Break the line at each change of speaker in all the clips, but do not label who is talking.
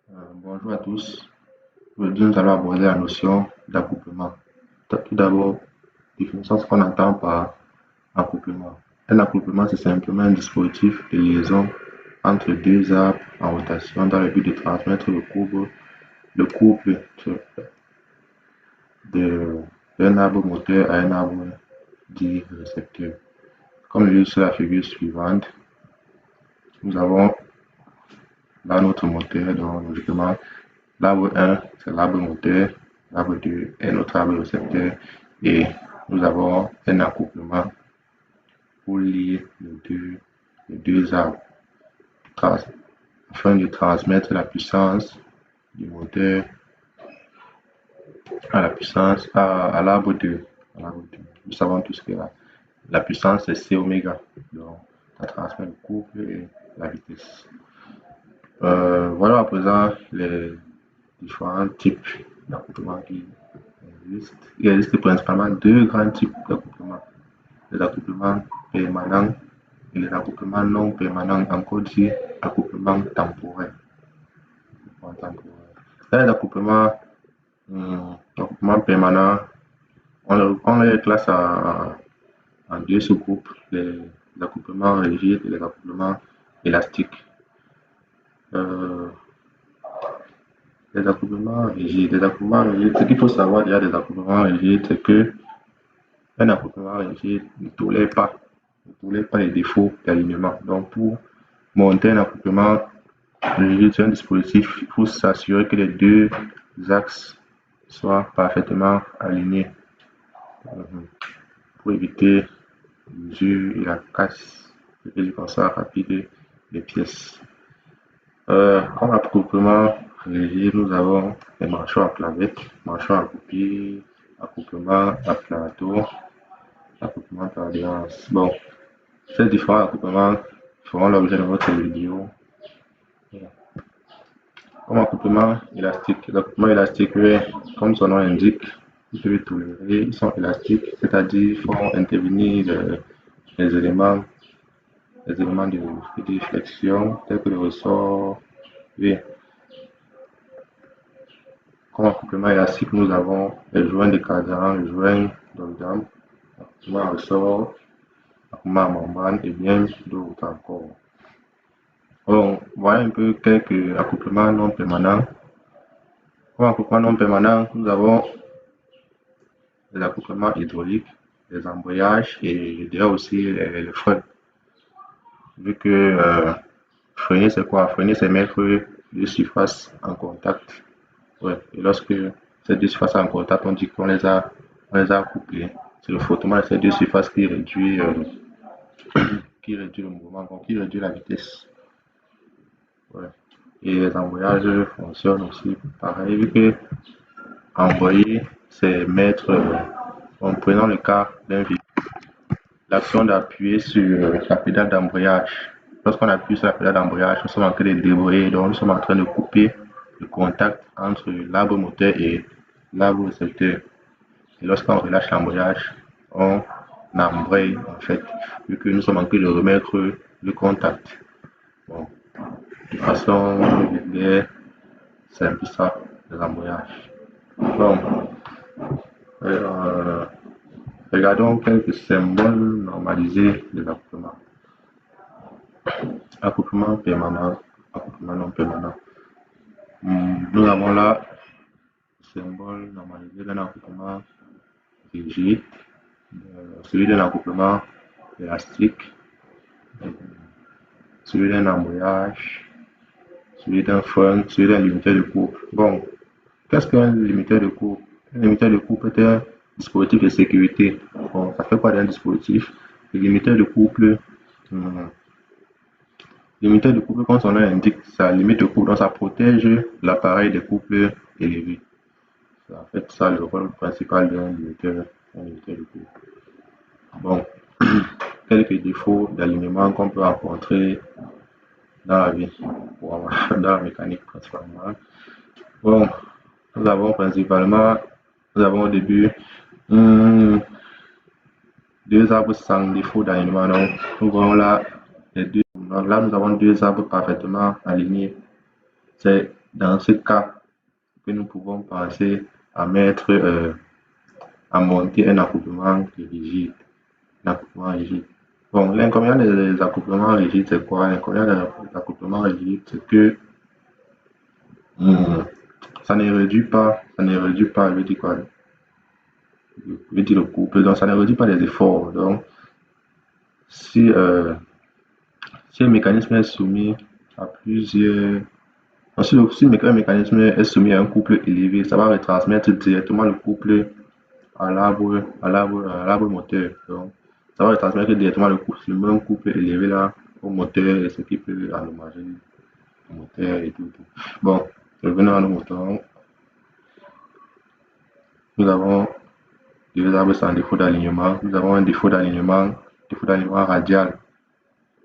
Bonjour à tous. Aujourd'hui, nous allons aborder la notion d'accouplement. Tout d'abord, définissons ce qu'on entend par accouplement. Un accouplement, c'est simplement un dispositif de liaison entre deux arbres en rotation dans le but de transmettre le couple d'un arbre moteur à un arbre dit récepteur. Comme le dit sur la figure suivante, nous avons là notre moteur, donc logiquement, l'arbre 1, c'est l'arbre moteur, l'arbre 2 est notre arbre récepteur et nous avons un accouplement pour lier les deux arbres afin de transmettre la puissance du moteur à la puissance à l'arbre 2. Nous savons tous que la puissance c'est C oméga. Donc, ça transmet le couple et la vitesse. Voilà à présent les différents types d'accouplement qui existent. Il existe principalement deux grands types d'accouplement. Les accouplements permanents et les accouplements non permanents, encore dit accouplement temporaire. Dans les accouplements permanents, on les classe en deux sous-groupes, les accouplements rigides et les accouplements élastiques. Euh, ce qu'il faut savoir déjà des accouplements rigides, c'est que un accouplement rigide ne tolère pas les défauts d'alignement. Donc, pour monter un accouplement rigide sur un dispositif, il faut s'assurer que les deux axes soient parfaitement alignés pour éviter l'usure et la casse et le passage rapide des pièces. Comme accouplement rigide, nous avons les manchots à clavette, manchots à goupille, accouplement à plateau, accouplement par alliance. Bon, ces différents accouplements feront l'objet de votre vidéo. Comme accouplement élastique. L'accouplement élastique, comme son nom l'indique, ils peuvent tolérer, ils sont élastiques, c'est-à-dire font intervenir les éléments, de flexion, tels que le ressort. Oui. Comme accouplement élastique, nous avons les joints de cadran, le joint d'organe, accouplement à ressort, accouplement à membrane et bien d'autres encore. Bon, voilà un peu quelques accouplements non permanents. Comme accouplement non permanent, nous avons les accouplements hydrauliques, les embrayages et je dirais aussi les freins. Vu que freiner c'est quoi? Freiner c'est mettre deux surfaces en contact. Ouais. Et lorsque ces deux surfaces sont en contact, on dit qu'on les a couplées. C'est le frottement de ces deux surfaces qui réduit le mouvement, donc qui réduit la vitesse. Ouais. Et les embrayages fonctionnent aussi pareil, vu que embrayer, c'est mettre, en prenant le cas d'un véhicule, l'action d'appuyer sur la pédale d'embrayage. Lorsqu'on appuie sur la pédale d'embrayage, nous sommes en train de débrayer, donc nous sommes en train de couper le contact entre l'arbre moteur et l'arbre récepteur. Et lorsqu'on relâche l'embrayage, on embraye en fait, vu que nous sommes en train de remettre le contact. Bon, de façon vulgaire, c'est un peu ça, l'embrayage. Bon, euh, regardons quelques symboles normalisés de l'accouplement. Accouplement permanent, accouplement non permanent. Nous avons là le symbole normalisé d'un accouplement rigide, celui d'un accouplement élastique, celui d'un embrayage, celui d'un frein, celui d'un limiteur de couple. Bon, qu'est-ce qu'un limiteur de couple? Un limiteur de couple est un dispositif de sécurité. Bon, ça fait quoi d'un dispositif? Le limiteur de couple, hum, limité de couple, comme son nom l'indique, ça limite le couple, donc ça protège l'appareil des couples élevés. C'est en fait ça le rôle principal d'un limiteur de couple. Bon, quelques défauts d'alignement qu'on peut rencontrer dans la vie, dans la mécanique principalement. Bon, nous avons principalement, nous avons au début hum, deux arbres sans défaut d'alignement. Donc, nous voyons là les deux. Donc là, nous avons deux arbres parfaitement alignés. C'est Dans ce cas, que nous pouvons penser à mettre, à monter un accouplement rigide. Un accouplement rigide. Bon, l'inconvénient des accouplements rigides, c'est quoi? L'inconvénient des accouplements rigides, c'est que hum, ça ne réduit pas, je veux dire quoi? Je veux dire le couple, donc ça ne réduit pas les efforts. Donc, si, si un mécanisme est soumis à plusieurs. Si un mécanisme est soumis à un couple élevé, ça va retransmettre directement le couple à l'arbre moteur. Donc, ça va retransmettre directement le même couple élevé là au moteur et ce qui peut endommager le moteur et tout. Bon, revenons à nos moteurs. Nous avons deux arbres sans défaut d'alignement. Nous avons un défaut d'alignement radial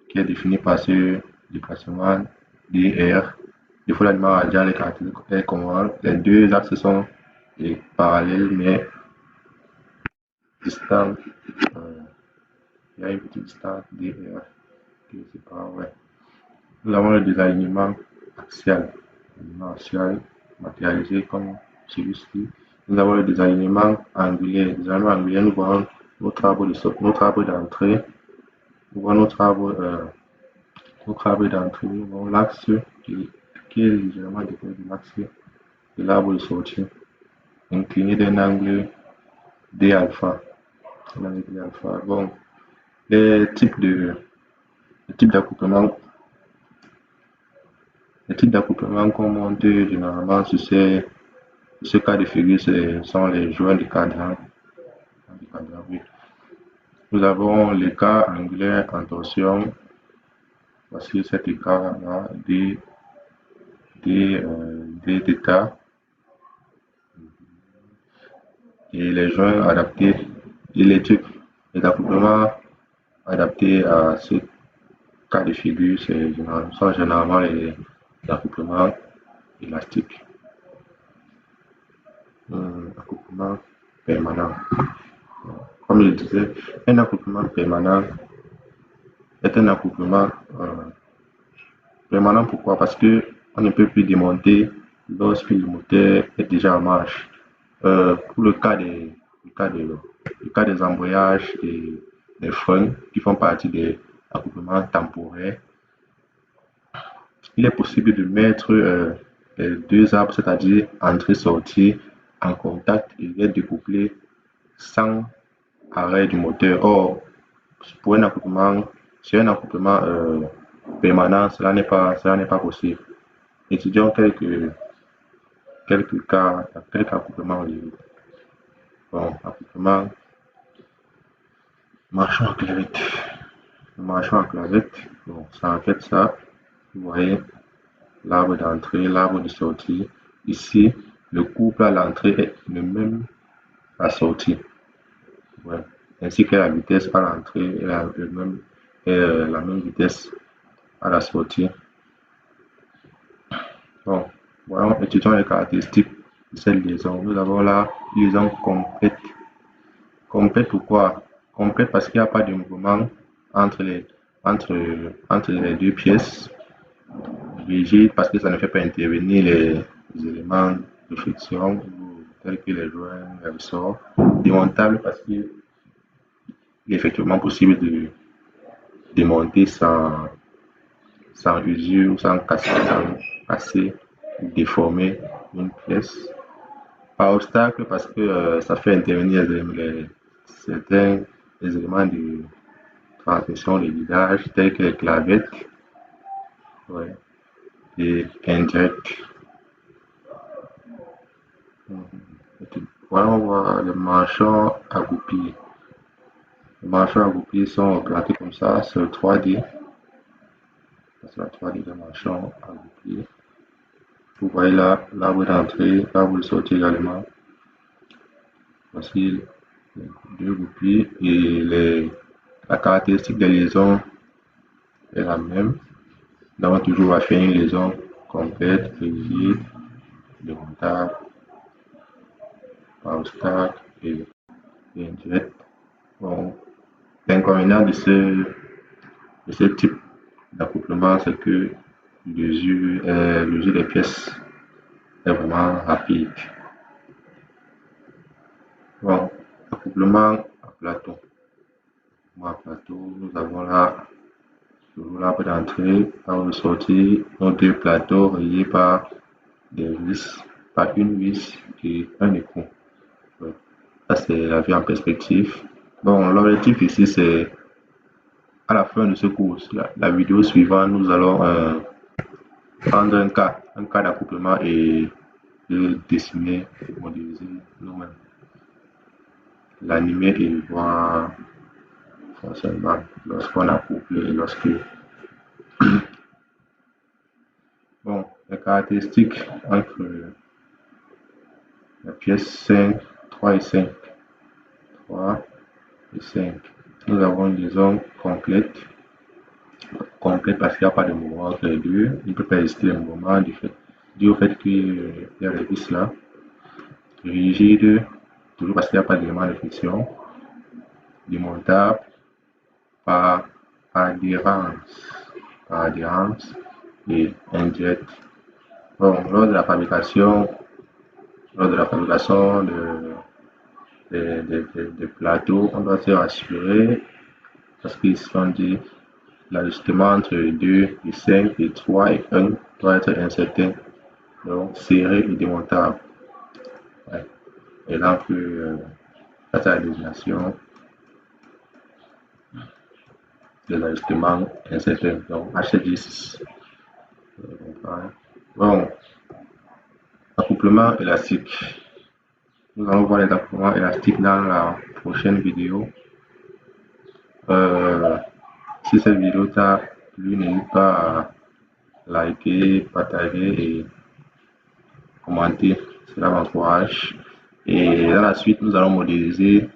qui est défini par ce déplacement dr. Défaut d'alignement radial est caractérisé comment les deux axes sont parallèles mais distants. Euh, il y a une petite distance dr qui les sépare. Ouais. Nous avons le désalignement axial. Axial matérialisé comme celui-ci. Nous avons le désalignement angulaire. Le désalignement angulaire, nous voyons notre arbre d'entrée. Nous voyons notre arbre d'entrée. Nous voyons l'axe qui est légèrement décalé de l'axe de l'arbre de sortie, incliné d'un angle d alpha. Bon, les types de les types d'accouplement les types d'accouplement qu'on monte généralement sur ce cas de figure, ce sont les joints de cadran. Oui. Nous avons les cas angulaires en torsion. Voici cet écart-là, θ. Et les joints adaptés électriques, les accouplements adaptés à ce cas de figure sont généralement les accouplements élastiques. Accouplement permanent. Comme je disais, un accouplement permanent est un accouplement permanent. Pourquoi? Parce que on ne peut plus démonter lorsque le moteur est déjà en marche. Pour le cas des embrayages et des freins qui font partie des accouplements temporaires, il est possible de mettre les deux arbres, c'est-à-dire entrée-sortie, en contact et les découpler sans arrêt du moteur. Or, pour un accouplement, sur un accouplement permanent, cela n'est pas possible. Étudions quelques accouplements. Bon, accouplement, marchons en clavette. Marchons en clavette, bon, ça en fait ça. Vous voyez, l'arbre d'entrée, l'arbre de sortie. Ici, le couple à l'entrée est le même à la sortie. Ouais. Ainsi que la vitesse à l'entrée est la même vitesse à la sortie. Bon, voyons, étudions les caractéristiques de cette liaison. Nous avons la liaison complète. Complète pourquoi? Complète parce qu'il n'y a pas de mouvement entre les deux pièces. Rigide parce que ça ne fait pas intervenir les éléments de friction tels que les joints, les ressorts. Démontable parce qu'il est effectivement possible de démonter sans usure, sans casser ou déformer une pièce. Par obstacle parce que ça fait intervenir certains éléments de transmission de guidage tels que les clavettes, ouais, et indirect. Voilà, on voit les marchands accroupis. Les marchands accroupis sont représentés comme ça sur le 3D. C'est la 3D des marchands accroupis. Vous voyez là l'arbre d'entrée, l'arbre de sortie également. Voici les deux groupies et la caractéristique des liaisons est la même. Nous avons toujours à faire une liaison complète, rigide, démontable, par obstacle et indirect. Bon, l'inconvénient de ce type d'accouplement, c'est que l'usure des pièces est vraiment rapide. Bon, accouplement à plateau. À plateau, nous avons là le roulable d'entrée, là où sortir nos deux plateaux reliés par des vis, par une vis et un écrou. Ouais. Ça, c'est la vue en perspective. Bon, l'objectif ici, c'est à la fin de ce cours, la vidéo suivante, nous allons prendre un cas d'accouplement et le dessiner, modéliser nous-mêmes, l'animer et voir fonctionnement lorsqu'on accouple et lorsque. Bon, les caractéristiques entre la pièce 5, 3 et 5. 3 et 5. Nous avons une liaison complète. Complète parce qu'il n'y a pas de mouvement entre les deux. Il ne peut pas exister de mouvement dû au fait qu'il y a les vis là. Rigide, toujours parce qu'il n'y a pas d'élément de friction. Démontable par adhérence et indirect. Bon, lors de la fabrication des plateaux, on doit se rassurer parce qu'ils sont dit l'ajustement entre 2 et 5 et 3 et 1 doit être incertain, donc serré et démontable. Ouais. Et là, on peut faire la désignation des ajustements incertains, donc H10. Bon, accouplement élastique. Nous allons voir les accouplements élastiques dans la prochaine vidéo. Si cette vidéo t'a plu, n'hésite pas à liker, partager et commenter. Cela m'encourage. Et dans la suite, nous allons modéliser,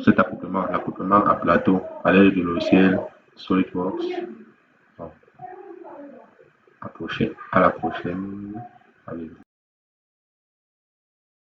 cet accouplement, l'accouplement à plateau à l'aide du logiciel SolidWorks. Bon, à la prochaine. Allez.